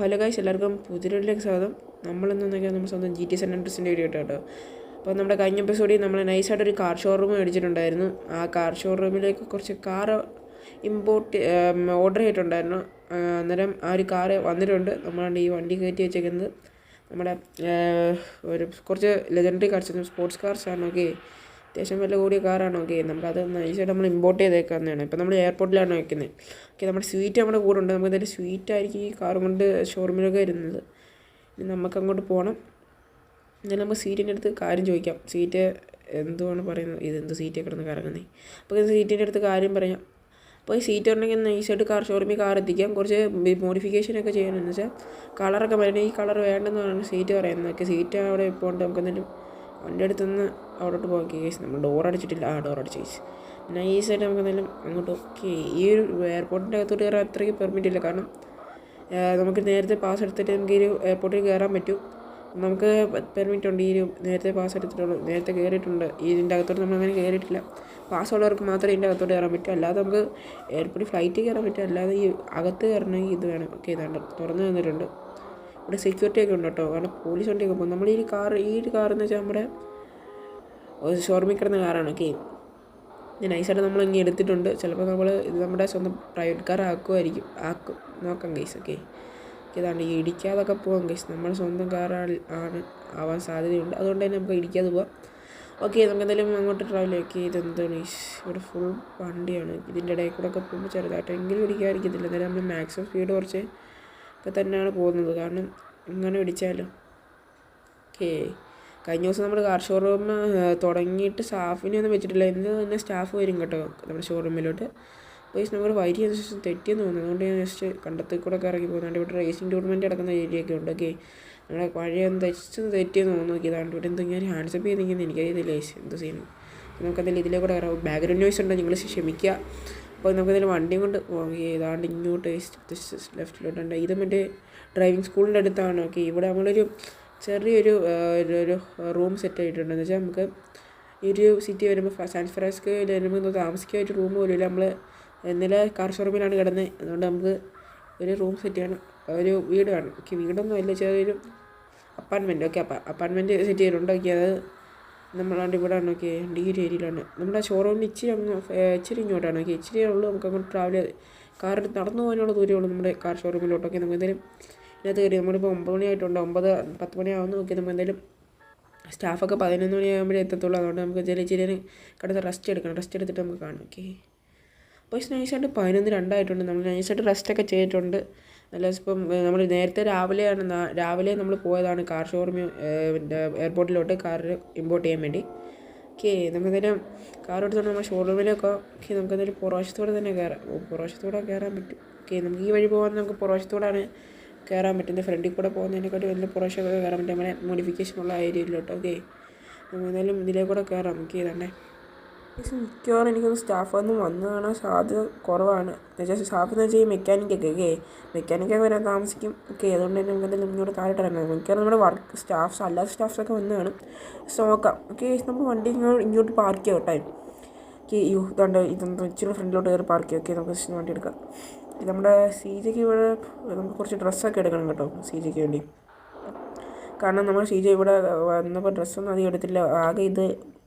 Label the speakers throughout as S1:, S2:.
S1: Hello guys, എല്ലാവർക്കും പുതിയൊരിലേക്ക് സ്വാഗതം. നമ്മളെന്ന് നോക്കിയാൽ നമ്മൾ സ്വന്തം GT San Andreasന്റെ വീഡിയോ കേട്ടോ. അപ്പോൾ നമ്മുടെ കഴിഞ്ഞ എപ്പിസോഡിൽ നമ്മൾ നൈസായിട്ടൊരു കാർ ഷോറൂം മേടിച്ചിട്ടുണ്ടായിരുന്നു. ആ കാർ ഷോറൂമിലേക്ക് കുറച്ച് കാർ ഓർഡർ ചെയ്തിട്ടുണ്ടായിരുന്നു. അന്നേരം ആ ഒരു കാറ് വന്നിട്ടുണ്ട്. നമ്മളാണ് ഈ വണ്ടി കയറ്റി വെച്ചേക്കുന്നത്. നമ്മുടെ ഒരു കുറച്ച് ലെജൻഡറി കാർസ്, സ്പോർട്സ് കാർസാണ്. ഓക്കെ, അത്യാവശ്യം വില കൂടിയ കാറാണ്. ഓക്കെ, നമുക്കത് നൈസായിട്ട് നമ്മൾ ഇമ്പോർട്ട് ചെയ്തേക്കാവുന്നതാണ്. ഇപ്പോൾ നമ്മൾ എയർപോർട്ടിലാണ് വയ്ക്കുന്നത്. ഓക്കെ, നമ്മുടെ സ്വീറ്റ് നമ്മുടെ കൂടെ ഉണ്ട്. നമുക്ക് എന്തായാലും സ്വീറ്റായിരിക്കും ഈ കാർ കൊണ്ട് ഷോറൂമിലൊക്കെ വരുന്നത്. ഇനി നമുക്ക് അങ്ങോട്ട് പോകണം. എന്നാലും നമുക്ക് സീറ്റിൻ്റെ അടുത്ത് കാര്യം ചോദിക്കാം. സീറ്റ് എന്തുവാണ് പറയുന്നത്? ഇതെന്ത് സീറ്റൊക്കെ കിടന്ന് കറങ്ങുന്നത്? അപ്പോൾ ഇത് സീറ്റിൻ്റെ അടുത്ത് കാര്യം പറയാം. അപ്പോൾ ഈ സീറ്റ് ഉണ്ടെങ്കിൽ നൈസായിട്ട് കാർ ഷോറൂമിൽ കാർ എത്തിക്കാം. കുറച്ച് മോഡിഫിക്കേഷനൊക്കെ ചെയ്യണമെന്ന് വെച്ചാൽ കളറൊക്കെ പറയുന്നത് ഈ കളർ വേണ്ടെന്ന് പറഞ്ഞാൽ സീറ്റ് പറയുന്നത്. സീറ്റ് അവിടെ ഇപ്പോൾ ഉണ്ട്. നമുക്ക് എന്തെങ്കിലും വണ്ടി അടുത്തുനിന്ന് അവിടോട്ട് പോകാം. കേസ് നമ്മൾ ഡോർ അടിച്ചിട്ടില്ല. ഡോർ അടിച്ച് കേസ് നൈസായിട്ട് നമുക്ക് എന്തെങ്കിലും അങ്ങോട്ട്. ഓക്കെ, ഈ ഒരു എയർപോർട്ടിൻ്റെ അകത്തോട്ട് കയറാൻ അത്രയ്ക്ക് പെർമിറ്റ് ഇല്ല. കാരണം നമുക്ക് നേരത്തെ പാസ് എടുത്തിട്ട് നമുക്ക് ഈ ഒരു എയർപോർട്ടിൽ കയറാൻ പറ്റും. നമുക്ക് പെർമിറ്റ് ഉണ്ട്. ഈ ഒരു നേരത്തെ പാസ് എടുത്തിട്ടുള്ളൂ. നേരത്തെ കയറിയിട്ടുണ്ട്. ഇതിൻ്റെ അകത്തോട്ട് നമ്മളങ്ങനെ കയറിയിട്ടില്ല. പാസ് ഉള്ളവർക്ക് മാത്രമേ ഇതിൻ്റെ അകത്തോട്ട് കയറാൻ പറ്റൂ. അല്ലാതെ നമുക്ക് എയർപോർട്ടിൽ ഫ്ലൈറ്റ് കയറാൻ പറ്റും. അല്ലാതെ ഈ അകത്ത് കയറണമെങ്കിൽ ഇത് വേണം. ഓക്കെ, ഇതാണ്ട് തുറന്നു തന്നിട്ടുണ്ട്. ഇവിടെ സെക്യൂരിറ്റി ഒക്കെ ഉണ്ട് കേട്ടോ. കാരണം പോലീസ് വണ്ടിയൊക്കെ പോകും. നമ്മൾ ഈ ഒരു കാറെന്ന് വെച്ചാൽ നമ്മുടെ ഷോറൂമിൽ കിടന്ന കാറാണ്. ഓക്കെ, നൈസായിട്ട് നമ്മൾ ഇങ്ങനെ എടുത്തിട്ടുണ്ട്. ചിലപ്പോൾ നമ്മൾ ഇത് നമ്മുടെ സ്വന്തം പ്രൈവറ്റ് കാർ ആക്കും നോക്കാം ഗൈസ്. ഓക്കെ, ഇതാണ്ട് ഈ ഇടിക്കാതൊക്കെ പോകാം ഗൈസ്. നമ്മുടെ സ്വന്തം കാറാണ് ആവാൻ സാധ്യതയുണ്ട്. അതുകൊണ്ട് തന്നെ നമുക്ക് ഇടിക്കാതെ പോവാം. ഓക്കെ, നമുക്ക് എന്തായാലും അങ്ങോട്ട് ട്രാവൽ ആക്കി. ഇതെന്താണ് ഇവിടെ ഫുൾ വണ്ടിയാണ്. ഇതിൻ്റെ ഇടയിൽ കൂടെ ഒക്കെ പോകുമ്പോൾ ചെറുതായിട്ടെങ്കിലും ഇടിക്കാതിരിക്കത്തില്ല. എന്നാലും നമ്മൾ മാക്സിമം സ്പീഡ് കുറച്ച് ഒക്കെ തന്നെയാണ് പോകുന്നത്. കാരണം ഇങ്ങനെ ഇടിച്ചാലും. ഓക്കെ, കഴിഞ്ഞ ദിവസം നമ്മൾ കാർ ഷോറൂം തുടങ്ങിയിട്ട് സ്റ്റാഫിനെ ഒന്നും വെച്ചിട്ടില്ല. ഇന്ന് തന്നെ സ്റ്റാഫ് വരും കേട്ടോ നമ്മുടെ ഷോറൂമിലോട്ട്. അപ്പോൾ നമ്മൾ വൈരി അനുസരിച്ച് തെറ്റിയെന്ന് തോന്നുന്നു. അതുകൊണ്ട് ഞാൻ ജസ്റ്റ് കണ്ടത്തിൽ കൂടെ ഒക്കെ ഇറങ്ങി പോകുന്നുണ്ട്. ഇവിടെ റേസിംഗ് ടൂർണമെൻറ്റ് നടക്കുന്ന ഏരിയയൊക്കെ ഉണ്ട്. ഓക്കെ, നമ്മളെ വഴിയൊന്ന് തെറ്റിയെന്ന് തോന്നുന്നു. നോക്കി ഇതാണ്ട് ഇവിടെ എന്തെങ്കിലും ഹാൻഡ്സപ്പ് ചെയ്തെങ്കിൽ എനിക്കറിയത്തില്ല എന്ത് ചെയ്യുന്നു. നമുക്കതിൽ ഇതിലേ കൂടെ കയറാം. ബാക്ക്ഗ്രൗണ്ട് നോയ്സ് ഉണ്ട്, നിങ്ങൾ ക്ഷമിക്കുക. അപ്പോൾ നമുക്കതിൽ വണ്ടിയും കൊണ്ട് പോകാം. ഏതാണ്ട് ഇങ്ങോട്ട് ലെഫ്റ്റിലോട്ടുണ്ട്. ഇത് മറ്റേ ഡ്രൈവിംഗ് സ്കൂളിൻ്റെ അടുത്താണ്. ഓക്കെ, ഇവിടെ നമ്മളൊരു ചെറിയൊരു ഒരു റൂം സെറ്റ് ആയിട്ടുണ്ടെന്ന് വെച്ചാൽ നമുക്ക് ഈ ഒരു സിറ്റി വരുമ്പോൾ സാൻ ഫ്രാൻസിസ്കോയിൽ വരുമ്പോൾ താമസിക്കാനായിട്ട് റൂം പോലും ഇല്ല. നമ്മൾ ഇന്നലെ കാർ ഷോറൂമിലാണ് കിടന്നത്. അതുകൊണ്ട് നമുക്ക് ഒരു റൂം സെറ്റ് ചെയ്യണം. ഒരു വീട് വേണം. ഓക്കെ, വീടൊന്നും ഇല്ല, ചെറിയൊരു അപ്പാർട്ട്മെൻറ്റ്. ഓക്കെ, അപ്പാർട്ട്മെൻറ്റ് സെറ്റ് ചെയ്തിട്ടുണ്ട്. ഓക്കെ, അത് നമ്മളാണ്ട് ഇവിടെ ആണ്. ഓക്കെ, ഈ ഒരു ഏരിയയിലാണ് നമ്മുടെ ഷോറൂമിന് ഇച്ചിരി ഇങ്ങോട്ടാണ്. ഓക്കെ, ഇച്ചിരിയേ ഉള്ളൂ. നമുക്ക് അങ്ങോട്ട് ട്രാവൽ ചെയ്ത് കാറിൽ നടന്നു പോകാനുള്ള ദൂരമേ ഉള്ളൂ നമ്മുടെ കാർ ഷോറൂമിലോട്ടൊക്കെ. നമുക്ക് എന്തായാലും ഇതിനകത്ത് കയറി. നമ്മളിപ്പോൾ 9 മണിയായിട്ടുണ്ട്. 9-10 മണിയാവുന്നു. നോക്കി നമുക്ക് എന്തായാലും സ്റ്റാഫൊക്കെ 11 മണിയാകുമ്പോഴേ എത്തത്തുള്ളൂ. അതുകൊണ്ട് നമുക്ക് ഇച്ചിരി കിടന്ന് റെസ്റ്റ് എടുക്കണം. റെസ്റ്റ് എടുത്തിട്ട് നമുക്ക് കാണാം. ഓക്കെ, അപ്പോൾ നൈസായിട്ട് 11-2 നമ്മൾ നൈസായിട്ട് റെസ്റ്റൊക്കെ ചെയ്തിട്ടുണ്ട്. നല്ല ഇപ്പം നമ്മൾ നേരത്തെ രാവിലെ നമ്മൾ പോയതാണ് കാർ ഷോറൂമിൽ എയർപോർട്ടിലോട്ട് കാർ ഇമ്പോർട്ട് ചെയ്യാൻ വേണ്ടി. ഓക്കെ, നമുക്കെന്തായാലും കാർ എടുത്തോണ്ട് നമ്മൾ ഷോറൂമിലൊക്കെ. ഓക്കെ, നമുക്കെന്തായാലും പുറവശത്തോടെ തന്നെ പുറവശത്തോടെ കയറാൻ പറ്റും. ഓക്കെ, നമുക്ക് ഈ വഴി പോകാൻ നമുക്ക് പുറവശത്തോടാണ് കയറാൻ പറ്റുന്നത്. ഫ്രണ്ടിൽ കൂടെ പോകുന്നതിനെക്കാട്ടി വലിയ പുറവശമൊക്കെ കയറാൻ പറ്റും നമ്മുടെ മോഡിഫിക്കേഷനുള്ള ഏരിയയിലോട്ട്. ഓക്കെ, നമുക്ക് എന്തായാലും ഇതിലേ കൂടെ കയറാം. ഓക്കെ, ഇതന്നെ മിക്കവാറും എനിക്കൊന്ന് സ്റ്റാഫൊന്നും വന്നു കാണാൻ സാധ്യത കുറവാണ്. എന്നുവെച്ചാൽ സ്റ്റാഫ് എന്ന് വെച്ചാൽ ഈ മെക്കാനിക്കൊക്കെ. ഓക്കെ, മെക്കാനിക്കൊക്കെ വരാൻ താമസിക്കും. ഓക്കെ, അതുകൊണ്ട് തന്നെ നമുക്ക് എന്തെങ്കിലും ഇങ്ങോട്ട് താഴെ ഇറങ്ങാം. മിക്കവാറും നമ്മുടെ അല്ലാത്ത സ്റ്റാഫ്സൊക്കെ വന്നു കാണും. നോക്കാം. ഓക്കെ, നമ്മൾ വണ്ടി ഇങ്ങോട്ട് പാർക്ക് ചെയ്യാം ടൈം. ഓക്കെ, ഇതൊന്നും ഇച്ചിരി ഫ്രണ്ടിലോട്ട് കയറി പാർക്ക് ചെയ്യാം. ഓക്കെ, നമുക്ക് വണ്ടി എടുക്കാം. നമ്മുടെ CJക്ക് ഇവിടെ നമുക്ക് കുറച്ച് ഡ്രസ്സൊക്കെ എടുക്കണം കേട്ടോ, CJക്ക് വേണ്ടി. കാരണം നമ്മൾ CJ ഇവിടെ വന്നപ്പോൾ ഡ്രസ്സൊന്നും അധികം എടുത്തില്ല. ആകെ ഇത്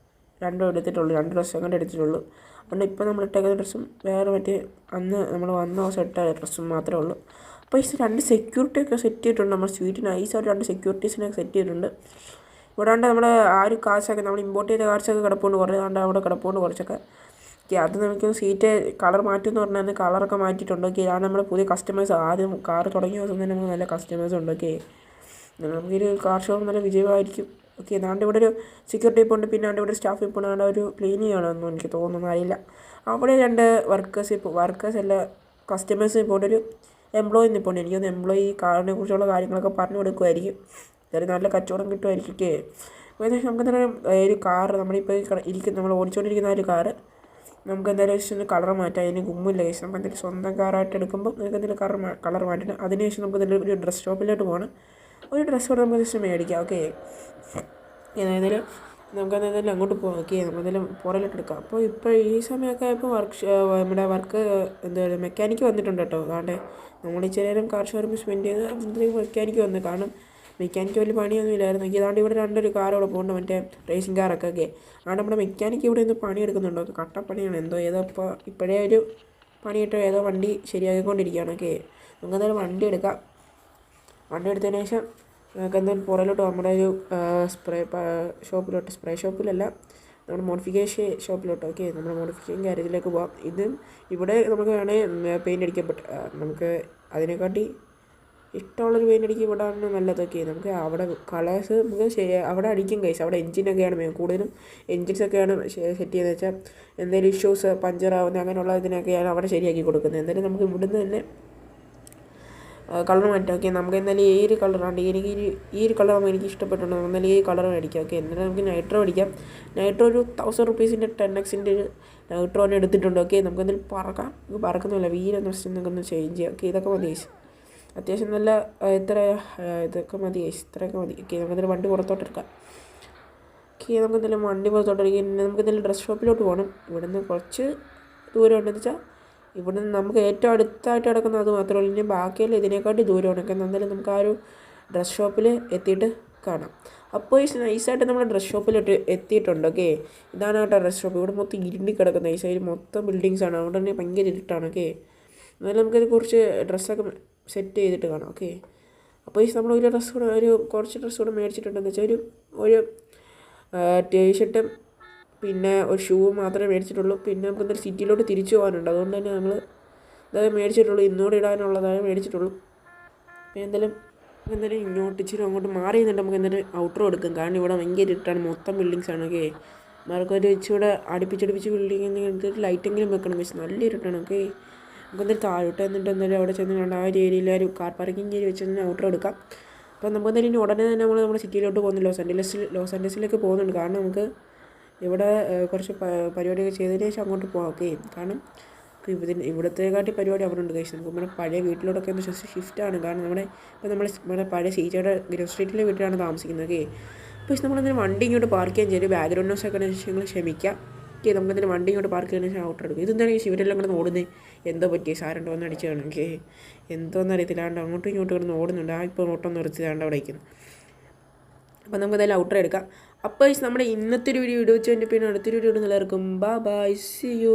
S1: 2 എടുത്തിട്ടുള്ളൂ. 2 ഡ്രസ്സ് അങ്ങനെ എടുത്തിട്ടുള്ളൂ. അതുകൊണ്ട് ഇപ്പോൾ നമ്മൾ ഇട്ടേക്കുന്ന ഡ്രസ്സും വേറെ മറ്റേ അന്ന് നമ്മൾ വന്ന ദിവസം ഇട്ട ഡ്രസ്സും മാത്രമേ ഉള്ളൂ. അപ്പോൾ ഈ 2 സെക്യൂരിറ്റി ഒക്കെ സെറ്റ് ചെയ്തിട്ടുണ്ട്. നമ്മൾ സ്വീറ്റിന് നൈസായിട്ട് 2 സെക്യൂരിറ്റീസിനൊക്കെ സെറ്റ് ചെയ്തിട്ടുണ്ട്. ഇവിടെ നമ്മുടെ ആ ഒരു കാർസൊക്കെ നമ്മൾ ഇമ്പോർട്ട് ചെയ്ത കാർസൊക്കെ കിടപ്പുണ്ട്. കുറേ അവിടെ കിടപ്പുണ്ട് കുറച്ചൊക്കെ. ഓക്കെ, അത് നമുക്ക് സീറ്റ് കളർ മാറ്റുമെന്ന് പറഞ്ഞാൽ കളറൊക്കെ മാറ്റിയിട്ടുണ്ട്. ഓക്കെ, ഇതാണ് നമ്മുടെ പുതിയ കസ്റ്റമേഴ്സ്. ആദ്യം കാർ തുടങ്ങിയ ദിവസം തന്നെ നമുക്ക് നല്ല കസ്റ്റമേഴ്സ് ഉണ്ട്. ഓക്കെ, നമുക്കൊരു കാർ ഷോറൂം നല്ല വിജയമായിരിക്കും. ഓക്കെ, ഏതാണ്ട് ഇവിടെ ഒരു സെക്യൂരിറ്റി ഇപ്പോൾ ഉണ്ട്. പിന്നെ ഇവിടെ ഒരു സ്റ്റാഫ് ഇപ്പോൾ ഉണ്ട്. ഒരു ക്ലീനിങ് ആണെന്ന് എനിക്ക് തോന്നുന്നു, അറിയില്ല. അവിടെ 2 വർക്കേഴ്സ് അല്ല കസ്റ്റമേഴ്സ് ഇപ്പോൾ ഒരു എംപ്ലോയി ഇപ്പോൾ ഉണ്ട്. എനിക്കൊന്ന് എംപ്ലോയി കാറിനെ കുറിച്ചുള്ള കാര്യങ്ങളൊക്കെ പറഞ്ഞു കൊടുക്കുമായിരിക്കും. എന്തായാലും നല്ല കച്ചവടം കിട്ടുമായിരിക്കും. ഓക്കെ, ഏകദേശം നമുക്ക് എന്തായാലും ഒരു കാർ നമ്മളിപ്പോൾ നമ്മൾ ഓടിച്ചുകൊണ്ടിരിക്കുന്ന ഒരു കാറ് നമുക്ക് എന്തായാലും ജസ്റ്റ് ഒന്ന് കളർ മാറ്റാം. അതിന് ഗുമ്മില്ല കേസ്. നമുക്ക് എന്തെങ്കിലും സ്വന്തം കാറായിട്ട് എടുക്കുമ്പോൾ നമുക്ക് എന്തെങ്കിലും കളർ മാറ്റണം. അതിനുശേഷം നമുക്ക് എന്തെങ്കിലും ഒരു ഡ്രസ് ഷോപ്പിലോട്ട് പോകണം. ഒരു ഡ്രസ്സ് കൂടെ നമുക്ക് ജസ്റ്റ് മേടിക്കാം. ഓക്കെ, ഏതായാലും നമുക്ക് എന്തായാലും അങ്ങോട്ട് പോകാം. ഓക്കെ, നമുക്ക് എന്തായാലും പുറകിലോട്ട് എടുക്കാം. അപ്പോൾ ഇപ്പോൾ ഈ സമയമൊക്കെ ആയപ്പോൾ നമ്മുടെ വർക്ക് എന്താ പറയുക മെക്കാനിക്ക് വന്നിട്ടുണ്ട് കേട്ടോ. അതാണ്ട് നമ്മൾ ഇച്ചിരി നേരം കാർ ഷോറൂമിൽ സ്പെൻഡ് ചെയ്ത് അപ്പോഴത്തേക്ക് മെക്കാനിക്ക് വന്നു. കാരണം മെക്കാനിക്ക് വലിയ പണിയൊന്നും ഇല്ലായിരുന്നു. ഇതാണ്ട് ഇവിടെ രണ്ടൊരു കാർ ഇവിടെ പോകുന്നുണ്ട്, മറ്റേ റേസിംഗ് കാറൊക്കെ. ഓക്കെ, അതുകൊണ്ട് നമ്മുടെ മെക്കാനിക്ക് ഇവിടെ നിന്ന് പണിയെടുക്കുന്നുണ്ടോ, കട്ടപ്പണിയാണ് എന്തോ. ഏതോ ഇപ്പോൾ ഇപ്പോഴേ ഒരു പണിയിട്ട് ഏതോ വണ്ടി ശരിയാക്കിക്കൊണ്ടിരിക്കുകയാണ്. ഓക്കെ, നമുക്ക് എന്തായാലും വണ്ടി എടുക്കാം. വണ്ടി എടുത്തതിന് ശേഷം നമുക്ക് എന്തായാലും പുറകിലോട്ട് നമ്മുടെ ഒരു സ്പ്രേ ഷോപ്പിലല്ല, നമ്മുടെ മോഡിഫിക്കേഷൻ ഷോപ്പിലോട്ട്. ഓക്കെ, നമ്മുടെ മോഡിഫിക്കേഷൻ കാര്യത്തിലേക്ക് പോകാം. ഇവിടെ നമുക്ക് വേണമെങ്കിൽ പെയിൻ്റ് അടിക്കപ്പെട്ട നമുക്ക് അതിനെക്കാട്ടി ഇഷ്ടമുള്ളൊരു പെയിൻ്റ് അടിക്കുക ഇവിടെയാണ് നല്ലതൊക്കെ. നമുക്ക് അവിടെ കളേഴ്സ് നമുക്ക് അവിടെ അടിക്കും കൈസ്. അവിടെ എഞ്ചിനൊക്കെയാണ് കൂടുതലും എഞ്ചിൻസൊക്കെയാണ് സെറ്റ് ചെയ്തെന്ന് വെച്ചാൽ എന്തെങ്കിലും ഇഷ്യൂസ് പഞ്ചറാവുന്ന അങ്ങനെയുള്ള ഇതിനൊക്കെയാണ് അവിടെ ശരിയാക്കി കൊടുക്കുന്നത്. എന്തായാലും നമുക്ക് ഇവിടുന്ന് തന്നെ കളർ മാറ്റാം. ഓക്കെ, നമുക്ക് എന്തായാലും ഈ ഒരു കളറാണ് എനിക്ക് ഈ ഒരു കളറാകുമ്പോൾ എനിക്ക് ഇഷ്ടപ്പെട്ടുണ്ട്. എന്നാലും ഈ കളർ മേടിക്കാം. ഓക്കെ, എന്നാലും നമുക്ക് നൈട്രോ അടിക്കാം. നൈട്രോ ഒരു 1000 റുപ്പീസിൻ്റെ 10Xൻ്റെ ഒരു നൈട്രോനെ എടുത്തിട്ടുണ്ട്. ഓക്കെ, നമുക്ക് എന്തായാലും പറക്കാം. നമുക്ക് പറക്കുന്നില്ല, വീരെന്ന് വെച്ചാൽ നമുക്കൊന്ന് ചേഞ്ച് ചെയ്യാം. ഓക്കെ, ഇതൊക്കെ മതി ഗൈസ്. അത്യാവശ്യം നല്ല ഇതൊക്കെ മതി ഗൈസ്, ഇത്രയൊക്കെ മതി. ഓക്കെ, നമുക്ക് എന്തായാലും വണ്ടി പുറത്തോട്ടെടുക്കാം. ഓക്കെ, നമുക്ക് എന്തായാലും വണ്ടി പുറത്തോട്ടെടുക്കാം. നമുക്ക് എന്തായാലും ഡ്രസ് ഷോപ്പിലോട്ട് പോകണം. ഇവിടുന്ന് കുറച്ച് ദൂരം ഉണ്ടെന്ന് വെച്ചാൽ ഇവിടെ നിന്ന് നമുക്ക് ഏറ്റവും അടുത്തായിട്ട് കിടക്കുന്നത് അത് മാത്രമല്ല, ഇനി ബാക്കിയെല്ലാം ഇതിനെക്കാട്ടി ദൂരമാണ്. ഒക്കെ എന്തായാലും നമുക്ക് ആ ഒരു ഡ്രസ് ഷോപ്പിൽ എത്തിയിട്ട് കാണാം. അപ്പോൾ നൈസായിട്ട് നമ്മൾ ഡ്രസ് ഷോപ്പിലോട്ട് എത്തിയിട്ടുണ്ട്. ഓക്കെ, ഇതാണ് കേട്ടോ ഡ്രസ് ഷോപ്പ്. ഇവിടെ മൊത്തം ഇരുണ്ടി കിടക്കുന്നത്. ഈ സൈഡ് മൊത്തം ബിൽഡിങ്സാണ്, അതുകൊണ്ട് തന്നെ ഭയങ്കര ഇരുട്ടാണ്. ഓക്കെ, എന്നാലും നമുക്കിത് കുറച്ച് ഡ്രസ്സൊക്കെ സെറ്റ് ചെയ്തിട്ട് കാണാം. ഓക്കെ, അപ്പോൾ നമ്മൾ കുറച്ച് ഡ്രസ്സ് കൂടെ മേടിച്ചിട്ടുണ്ടെന്ന് വെച്ചാൽ ഒരു ടീഷർട്ടും പിന്നെ ഒരു ഷൂ മാത്രമേ മേടിച്ചിട്ടുള്ളൂ. പിന്നെ നമുക്ക് എന്തായാലും സിറ്റിയിലോട്ട് തിരിച്ചു പോകാനുണ്ട്, അതുകൊണ്ട് തന്നെ നമ്മൾ ഇതായത് മേടിച്ചിട്ടുള്ളൂ. ഇന്നോട് ഇടാനുള്ളതായത് മേടിച്ചിട്ടുള്ളൂ. പിന്നെ എന്തായാലും ഇങ്ങോട്ട് ഇച്ചിരി അങ്ങോട്ട് മാറി നിന്നിട്ട് നമുക്ക് എന്തായാലും ഔട്ടർ എടുക്കും. കാരണം ഇവിടെ ഭയങ്കര ഇരുട്ടാണ്, മൊത്തം ബിൽഡിങ്സാണ്. ഓക്കെ, മാർക്കൊരു ഇച്ചിരി അടുപ്പിച്ചടുപ്പിച്ച് ബിൽഡിങ് എടുത്തിട്ട് ലൈറ്റെങ്കിലും വെക്കണം. പക്ഷേ നല്ല ഇരുട്ടാണ്. ഓക്കെ, നമുക്ക് എന്തായാലും താഴോട്ട് എന്നിട്ട് എന്തായാലും അവിടെ ചെന്ന് കണ്ട് ആ ഒരു ഏരിയയിൽ ഒരു കാർ പാർക്കിംഗ് ഏരിയ വെച്ച് തന്നെ ഔട്ടർ എടുക്കാം. അപ്പോൾ നമുക്ക് എന്തായാലും ഇനി ഉടനെ തന്നെ നമ്മുടെ സിറ്റിയിലോട്ട് പോകുന്നു. ലോസ് ആൻഡേഴ്സിലേക്ക് പോകുന്നുണ്ട്. കാരണം നമുക്ക് ഇവിടെ കുറച്ച് പരിപാടിയൊക്കെ ചെയ്തതിന് ശേഷം അങ്ങോട്ട് പോകാം. ഓക്കെ, കാരണം ഇവിടത്തെക്കാട്ടി പരിപാടി അവിടെ ഉണ്ട് കഴിച്ചു. നമുക്ക് നമ്മുടെ പഴയ വീട്ടിലോട്ടൊക്കെ ഒന്ന് ഷിഫ്റ്റാണ്. കാരണം നമ്മുടെ പഴയ സീച്ചയുടെ ഗ്രോ സ്ട്രീറ്റിലെ വീട്ടിലാണ് താമസിക്കുന്നത്. ഓക്കെ, അപ്പോൾ നമ്മളെന്തെങ്കിലും വണ്ടി ഇങ്ങോട്ട് പാർക്ക് ചെയ്യാൻ ചെയ്യും. ബാക്ക്ഗ്രൗണ്ട് നോസൊക്കെ നിങ്ങൾ ക്ഷമിക്കാം. ഓക്കെ, നമുക്ക് എന്തെങ്കിലും വണ്ടി ഇങ്ങോട്ട് പാർക്ക് ചെയ്യുന്ന ശേഷം ഔട്ടർ എടുക്കും. ഇതെന്താണ് ഇവരെല്ലാം കൂടെ ഓടുന്നത്, എന്തോ പറ്റി സാരണ്ടോ ഒന്ന് അടിച്ചതാണ്. ഓക്കെ, എന്തോന്ന് അറിയത്തില്ലാണ്ട് അങ്ങോട്ടും ഇങ്ങോട്ടും കിടന്ന് ഓടുന്നുണ്ട്. ഇപ്പോൾ ഓട്ടം നിർത്തിയതാണ്ട് അവിടെ വയ്ക്കുന്നു. അപ്പോൾ നമുക്ക് എന്തായാലും ഔട്ടർ എടുക്കാം. അപ്പോൾ നമ്മുടെ ഇന്നത്തെ ഒരു വീഡിയോ വെച്ച് കഴിഞ്ഞാൽ പിന്നെ അടുത്തൊരു വീഡിയോ എല്ലാവർക്കും ബൈ ബൈ, സീ യു.